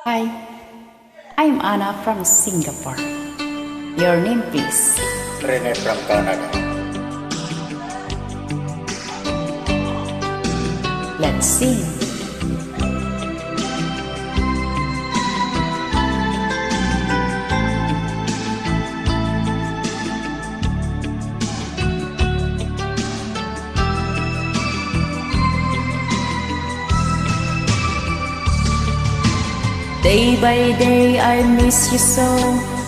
Hi, I'm Anna from Singapore. Your name please? Rene from Canada. Let's sing. Day by day I miss you so.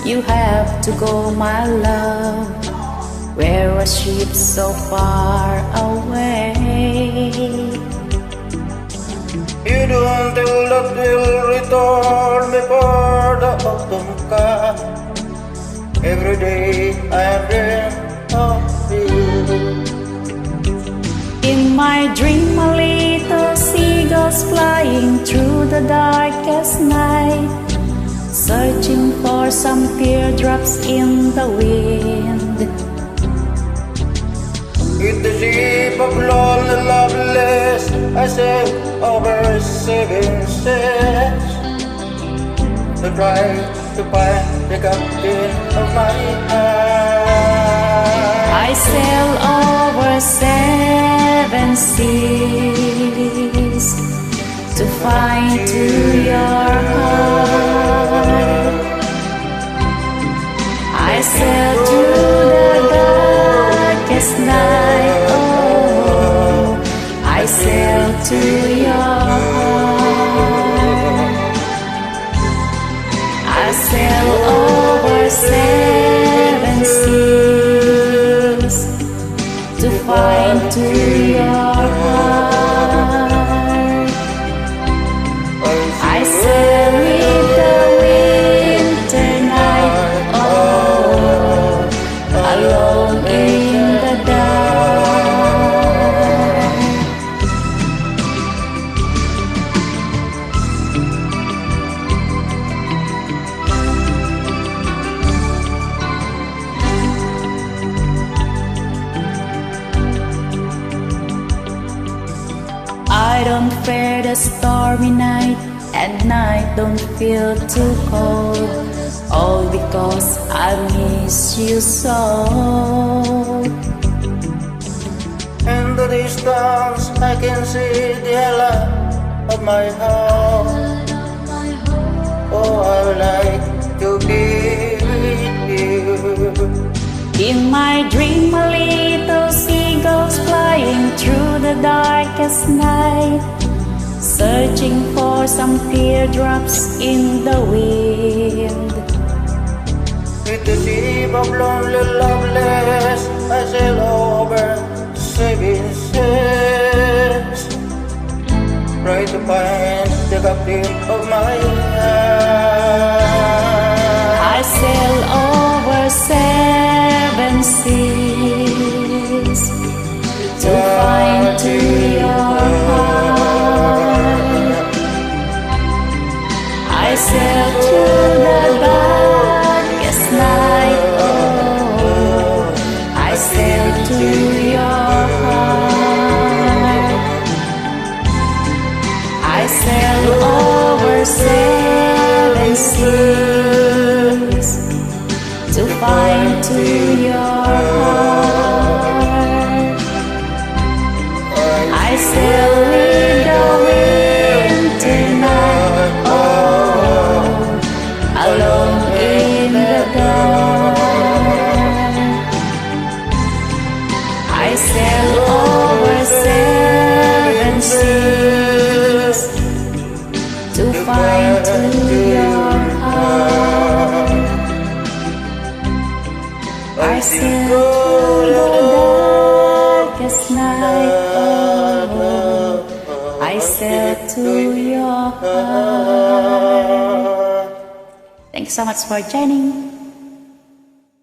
You have to go, my love. Where a ship so far away. You don't tell that you'll return before the autumn comes. Every day I dream of you. In my dream a little seagulls flying through the darkest night, searching for some teardrops in the wind. With the ship of lonely loveless I sail over 7 seas to try to find the captain of my heart. I sail over 7 seas to find to your heart. I sail through the darkest night. Oh, I sail to your heart. I sail over 7 seas to find to your heart. I sail with the winter night. Oh, alone in the dark. I don't fear the stormy night, and night don't feel too cold, all because I miss you so. In the distance I can see the light of my home. Oh, I would like to be with you. In my dream a little seagulls flying through the darkest night, searching for some teardrops in the wind. With the ship of lonely loveless I sail over 7 seas, try to find the captain of my heart. I sail over 7 seas to find to your heart. I sail through the darkest night. Oh, I sail to your heart. I sail over 7 seas to find to your heart. I sail with the winter night. Oh, alone in the dark. I sail over 7 seas to find to your heart. I sail through the darkest night. Oh, I sail to your heart. Thanks so much for joining.